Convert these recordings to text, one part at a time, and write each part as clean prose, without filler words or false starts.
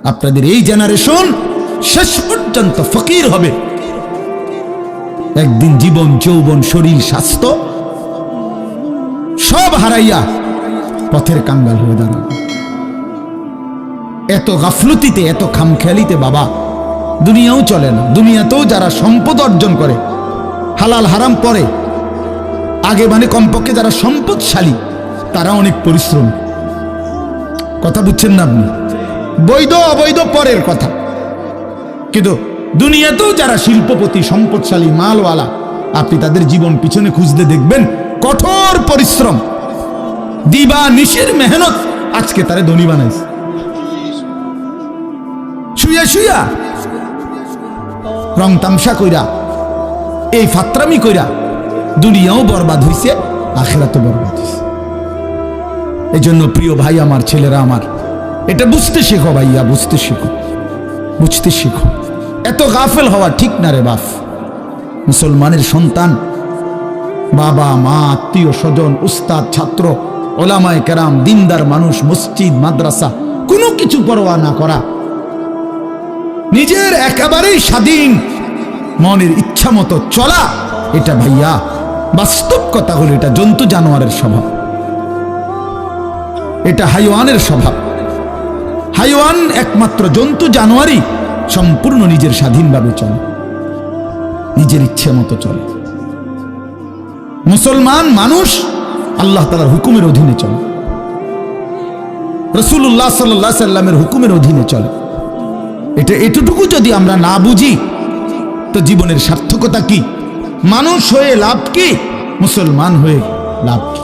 আপনাদের এই জেনারেশন শেষ পর্যন্ত ফকির হবে। একদিন জীবন, যৌবন, শরীর, স্বাস্থ্য সব হারাইয়া পথের কাঙ্গাল হয়ে দাঁড়াবে। এত গাফলতিতে, এত খামখেয়ালিতে বাবা দুনিয়াও চলে না। দুনিয়াতেও যারা সম্পদ অর্জন করে, হালাল হারাম পরে আগে, মানে কমপক্ষে যারা সম্পদশালী তারা অনেক পরিশ্রম। কথা বুঝছেন না আপনি? বৈধ অবৈধ পরের কথা, কিন্তু দুনিয়াতেও যারা শিল্পপতি, সম্পদশালী, মালওয়ালা, আপনি তাদের জীবন পিছনে খুঁজতে দেখবেন কঠোর পরিশ্রম, দিবা নিশির মেহনত আজকে তারে ধনী বানাইছে। শুয়া শুয়া রং তামসা কইরা, এই ফাত্রামি কইরা দুনিয়াও বরবাদ হইছে, আখিরাতও বরবাদ হইছে। এই জন্য প্রিয় ভাই আমার, ছেলেরা আমার, এটা বুঝতে শেখো ভাইয়া, বুঝতে শেখো, বুঝতে শেখো। এত গাফেল হওয়া ঠিক না রে বাপ। মুসলমানের সন্তান, বাবা মা, আত্মীয় স্বজন, উস্তাদ, ছাত্র, ওলামায়ে কেরাম, দিনদার মানুষ, মসজিদ, মাদ্রাসা, কোনো কিছু পরোয়া না করা, নিজের একেবারেই স্বাধীন মনের ইচ্ছা মতো চলা, এটা ভাইয়া বাস্তব কথা হলো এটা জন্তু জানোয়ারের স্বভাব, এটা হাইওয়ানের স্বভাব। হাইওয়ান একমাত্র, জন্তু জানোয়ারই সম্পূর্ণ নিজের স্বাধীনভাবে চলে, নিজের ইচ্ছে মতো চলে। মুসলমান মানুষ আল্লাহ তাআলার হুকুমের অধীনে চলে, রাসূলুল্লাহ সাল্লাল্লাহু আলাইহি সাল্লামের হুকুমের অধীনে চলে। এটা এতটুকু যদি আমরা না বুঝি তো জীবনের সার্থকতা কি? মানুষ হয়ে লাভ কি? মুসলমান হয়ে লাভ কি?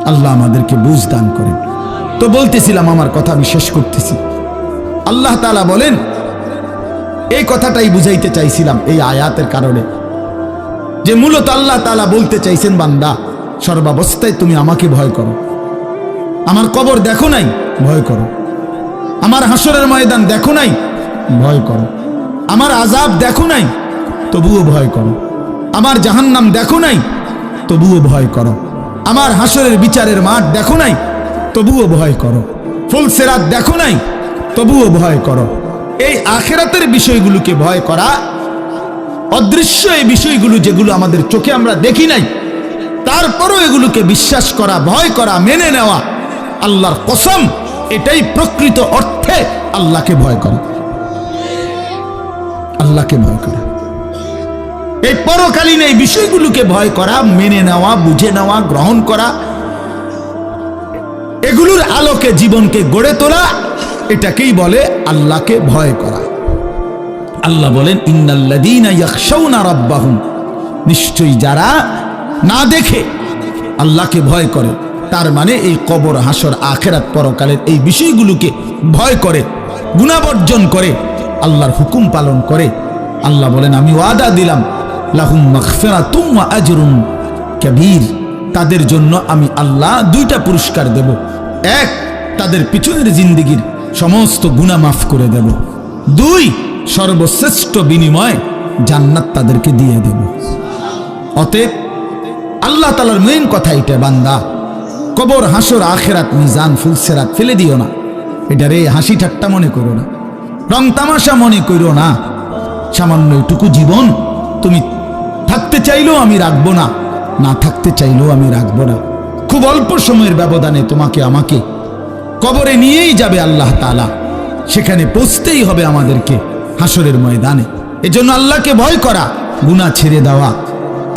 আল্লাহ আমাদেরকে বুঝ দান করেন। তো বলতেছিলাম, আমার কথা আমি শেষ করতেছি। আল্লাহ তাআলা বলেন, এই কথাটাই বুঝাইতে চাইছিলাম এই আয়াতের কারণে, যে মূলত আল্লাহ তাআলা বলতে চাইছেন, বান্দা সর্বাবস্থায় তুমি আমাকে ভয় করো। আমার কবর দেখো নাই? ভয় করো। আমার হাসরের ময়দান দেখো নাই? ভয় করো। আমার আযাব দেখো নাই? তবুও ভয় করো। আমার জাহান্নাম দেখো নাই? তবুও ভয় করো। আমার হাসরের বিচারের মাঠ দেখো নাই? তবুও ভয় করো। ফুলসিরাত দেখো নাই? তবুও ভয় করো। এই আখিরাতের বিষয়গুলোকে ভয় করা, অদৃশ্য এই বিষয়গুলো যেগুলো আমাদের চোখে আমরা দেখি নাই, তারপরও এগুলোকে বিশ্বাস করা, ভয় করা, মেনে নেওয়া, আল্লাহর কসম এটাই প্রকৃত অর্থে আল্লাহকে ভয় করা। আল্লাহকে ভয় করা, এই পরকালীন এই বিষয়গুলোকে ভয় করা, মেনে নেওয়া, বুঝে নেওয়া, গ্রহণ করা, এগুলোর আলোকে জীবনকে গড়ে তোলা, এটাকেই বলে আল্লাহকে ভয় করা। আল্লাহ বলেন, ইন্নাল্লাযীনা ইয়াখশাউনা রাব্বাহুম, নিশ্চয়ই যারা না দেখে আল্লাহকে ভয় করে, তার মানে এই কবর, হাসর, আখিরাত, পরকালের এই বিষয়গুলোকে ভয় করে, গুনাহ বর্জন করে, আল্লাহর হুকুম পালন করে। আল্লাহ বলেন, আমি ওয়াদা দিলাম, লাহুম মাগফিরাতুম ওয়া আজরুন কাবীর, তাদের জন্য আমি আল্লাহ দুইটা পুরস্কার দেব। এক, তাদের পিছনের জিন্দেগির সমস্ত গুনাহ মাফ করে দেব। দুই, সর্বশ্রেষ্ঠ বিনিময় জান্নাত তাদেরকে দিয়ে দেব। অতএব আল্লাহ তাআলার মেইন কথা এটা, বান্দা কবর, হাসর, আখিরাত, মিজান, ফুলসিরাত ফেলে দিও না। এটারে হাসি ঠাট্টা মনে করো না, রং তামাশা মনে করো না। সামান্য এটুকু জীবন, তুমি থাকতে চাইলেও আমি রাখবো না, না থাকতে চাইলেও আমি রাখবো না। খুব অল্প সময়ের ব্যবধানে তোমাকে আমাকে কবরে নিয়েই যাবে আল্লাহ তাআলা, সেখানে পৌঁছতেই হবে আমাদেরকে হাসরের ময়দানে। এজন্য আল্লাহকে ভয় করা, গুনাহ ছেড়ে দেওয়া,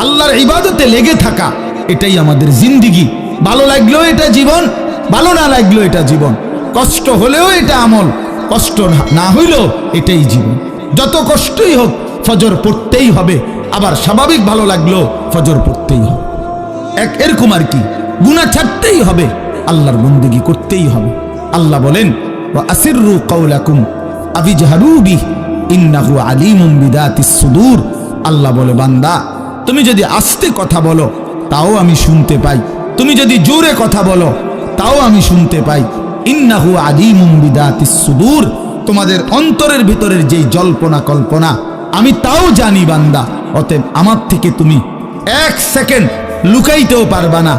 আল্লাহর ইবাদতে লেগে থাকা, এটাই আমাদের জিন্দেগি। ভালো লাগলেও এটা জীবন, ভালো না লাগলেও এটা জীবন, কষ্ট হলেও এটা আমল, কষ্ট না হইলেও এটাই জীবন। যত কষ্টই হোক ফজর পড়তেই হবে, আবার স্বাভাবিক ভালো লাগলেও ফজর পড়তেই হবে। এরকম আর কি, গুনাহ ছাড়তেই হবে, আল্লাহর বন্দেগী করতেই হবে। আল্লাহ বলেন, ওয়া আসিররু কাওলাকুম আবিজহারু বিহি ইন্নাহু আলিমুম বিদাতিস সুদূর। আল্লাহ বলে, বান্দা তুমি যদি আস্তে কথা বলো তাও আমি শুনতে পাই, তুমি যদি জোরে কথা বলো তাও আমি শুনতে পাই। ইন্নাহু আলিমুম বিদাতিস সুদূর, তোমাদের অন্তরের ভিতরের যেই জল্পনা কল্পনা আমি তাও জানি বান্দা। অতএব আমার থেকে তুমি এক সেকেন্ড লুকাইতেও পারবা না,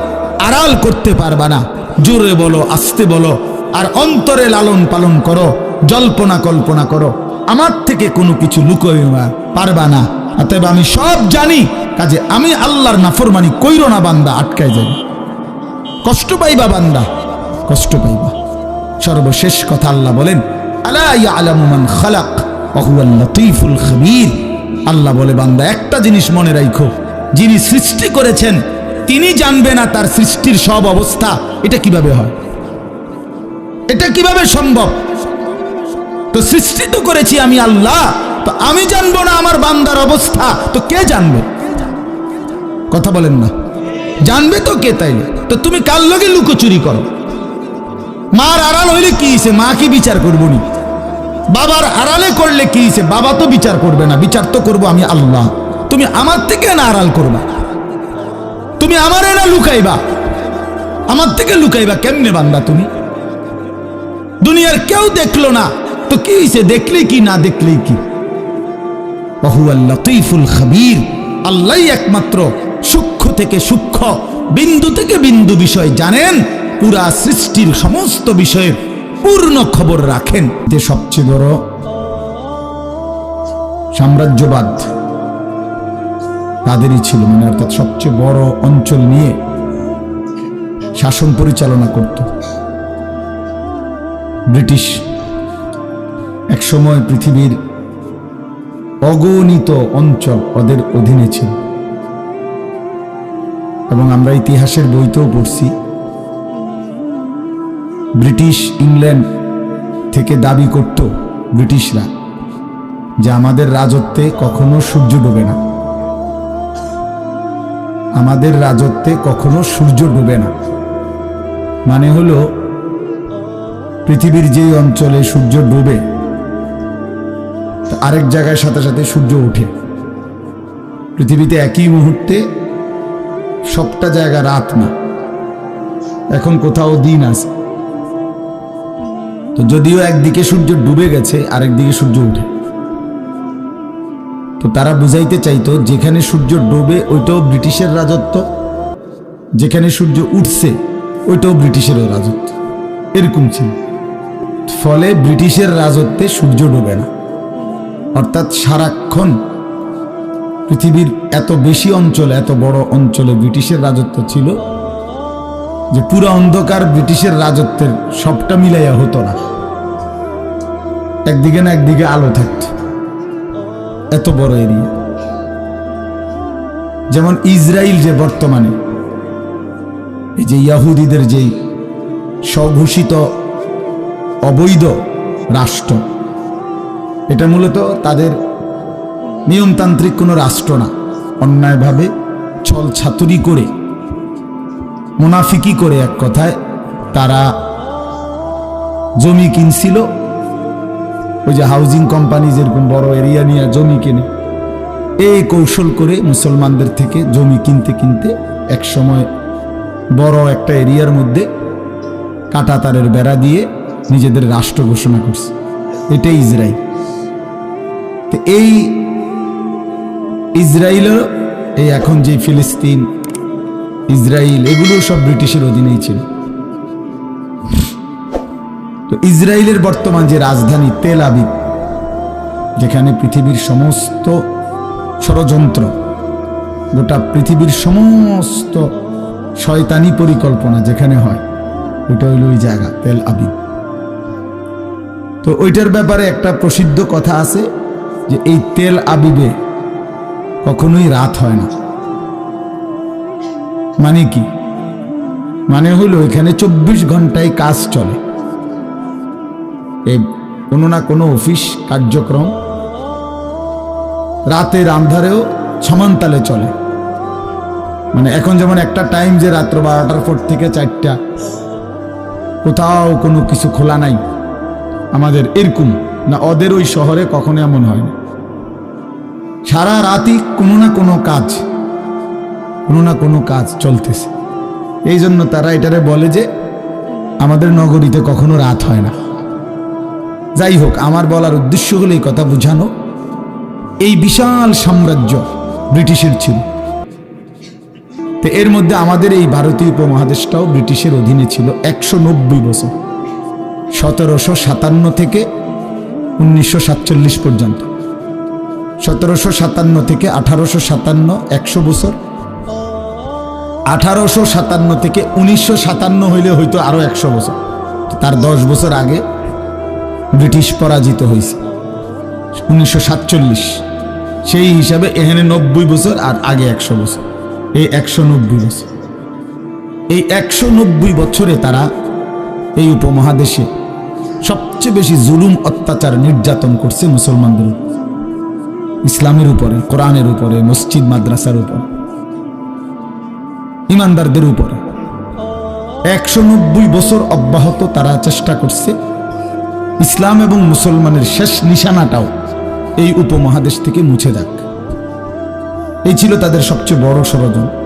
আড়াল করতে পারবা না। জোরে বলো, আস্তে বলো, আর অন্তরে লালন পালন করো, জল্পনা কল্পনা করো, আমার থেকে কোনো কিছু লুকোইবা পারবা না। অতএব আমি সব জানি, কাজে আমি আল্লাহর নাফরমানি কইরো না বান্দা, আটকায় যাবে, কষ্ট পাইবা বান্দা, কষ্ট পাইবা। সর্বশেষ কথা আল্লাহ বলেন, আলা ইয়ালামু মান খালাক ওয়া হুয়াল লাতীফুল খাবীর। আল্লাহ বলে, বান্দা একটা জিনিস মনে রাখো, যিনি সৃষ্টি করেছেন তিনি জানবে না তার সৃষ্টির সব অবস্থা। এটা কিভাবে হয়? এটা কিভাবে সম্ভব? তো সৃষ্টি তো করেছি আমি আল্লাহ, তো আমি জানবো না আমার বান্দার অবস্থা, তো কে জানবে? কথা বলেন না, জানবে তো কে? তাইলে তো তুমি কার লগে লুকোচুরি করো? মার আড়াল হইলে কি হইছে? মা কি বিচার করবো নি? বাবার আড়ালে করলে কি হইছে? বাবা তো বিচার করবে না, বিচার তো করবো আমি আল্লাহ। তুমি আমার থেকে না আড়াল করবা? তুমি আমারে না লুকাইবা? আমার থেকে লুকাইবা কেমনে বান্দা তুমি? দুনিয়ার কেউ দেখলো না, তো কি হইছে? দেখলে কি না দেখলেই কি? ওয়া হুয়াল লাতীফুল খাবীর। আল্লাহই একমাত্র সূক্ষ্ম থেকে সূক্ষ্ম, বিন্দু থেকে বিন্দু বিষয় জানেন, পুরা সৃষ্টির সমস্ত বিষয়ের পূর্ণ খবর রাখেন। যে সবচেয়ে বড় সাম্রাজ্যবাদ তাদেরই ছিল, মানে অর্থাৎ সবচেয়ে বড় অঞ্চল নিয়ে শাসন পরিচালনা করত ব্রিটিশ। একসময় পৃথিবীর অগণিত অঞ্চল ওদের অধীনে ছিল, এবং আমরা ইতিহাসের বইতেও পড়ছি, ব্রিটিশ ইংল্যান্ড থেকে দাবি করত ব্রিটিশরা যে আমাদের রাজত্বে কখনো সূর্য ডুবে না, আমাদের রাজত্বে কখনো সূর্য ডুবে না। মানে হলো পৃথিবীর যে অঞ্চলে সূর্য ডুবে আরেক জায়গায় সাথে সাথে সূর্য ওঠে। পৃথিবীতে একই মুহূর্তে সবটা জায়গা রাত না, এখন কোথাও দিন আছে। তো যদিও একদিকে সূর্য ডুবে গেছে, আরেক দিকে সূর্য উঠে। তো তারা বুঝাইতে চাইতো যেখানে সূর্য ডুবে ওইটাও ব্রিটিশের রাজত্ব, যেখানে সূর্য উঠছে ওইটাও ব্রিটিশের রাজত্ব, এরকম ছিল। ফলে ব্রিটিশের রাজত্বে সূর্য ডুবে না, অর্থাৎ সারাক্ষণ পৃথিবীর এত বেশি অঞ্চলে, এত বড় অঞ্চলে ব্রিটিশের রাজত্ব ছিল যে পুরো অন্ধকার ব্রিটিশের রাজত্বের সবটা মিলাইয়া হতো না, একদিকে না একদিকে আলো থাকত, এত বড় এরিয়া। যেমন ইসরায়েল যে বর্তমানে এই যে ইহুদিদের যেই স্বঘোষিত অবৈধ রাষ্ট্র, এটা মূলত তাদের নিয়মতান্ত্রিক কোনো রাষ্ট্র না, অন্যায়ভাবে ছল ছাতুরি করে, মুনাফিকি করে, এক কথায় তারা জমি কিনছিল। ওই যে হাউজিং কোম্পানি যেরকম বড় এরিয়া নিয়ে জমি কেনে, এই কৌশল করে মুসলমানদের থেকে জমি কিনতে কিনতে এক সময় বড় একটা এরিয়ার মধ্যে কাঁটা তারের বেড়া দিয়ে নিজেদের রাষ্ট্র ঘোষণা করছে। এটাই ইসরায়েল। তো এই ইসরায়েলের এই এখন যে ফিলিস্তিন, ইসরায়েল, এগুলো সব ব্রিটিশের অধীনেই ছিল। তো ইসরায়েলের বর্তমান যে রাজধানী তেল আবিব, যেখানে পৃথিবীর সমস্ত ষড়যন্ত্র, গোটা পৃথিবীর সমস্ত শয়তানি পরিকল্পনা যেখানে হয়, ওইটা হইল ওই জায়গা তেল আবিব। তো ওইটার ব্যাপারে একটা প্রসিদ্ধ কথা আছে যে এই তেল আবিবে কখনোই রাত হয় না। মানে কি? মানে হলো এখানে 24 ঘন্টায় কাজ চলে, এই কোনো না কোনো অফিস কার্যক্রম রাতের আন্ধারেও সমানতালে চলে। মানে এখন যেমন একটা টাইম যে রাত্র 12টার পর থেকে 4টা, কোথাও কোনো কিছু খোলা নাই আমাদের, এরকম না। ওদের ওই শহরে কখনো এমন হয় না, সারা রাতই কোনো না কোনো কাজ চলতেছে। এই জন্য তারা এটারে বলে যে আমাদের নগরীতে কখনো রাত হয় না। যাই হোক, আমার বলার উদ্দেশ্য হলো এই কথা বোঝানো, এই বিশাল সাম্রাজ্য ব্রিটিশের ছিল। তো এর মধ্যে আমাদের এই ভারতীয় উপমহাদেশটাও ব্রিটিশের অধীনে ছিল 190 বছর। 1757 থেকে 1947 পর্যন্ত। 1757 থেকে 1857, 100 বছর। 1857 থেকে 1957 হইলে হয়তো আরো 100 বছর। তার 10 বছর আগে ব্রিটিশ পরাজিত হয়েছে 1947। সেই হিসাবে এখানে 90 বছর আর আগে 100 বছর, এই 190 বছর। এই 190 বছরে তারা এই উপমহাদেশে সবচেয়ে বেশি জুলুম, অত্যাচার, নির্যাতন করছে মুসলমানদের উপর, ইসলামের উপরে, কোরআনের উপরে, মসজিদ মাদ্রাসার উপরে, ইমানদারদের উপরে। 190 বছর অব্যাহত তারা চেষ্টা করছে ইসলাম এবং মুসলমানের শেষ নিশানাটাও এই উপমহাদেশ থেকে মুছে যাক। এই ছিল তাদের সবচেয়ে বড় ষড়যন্ত্র।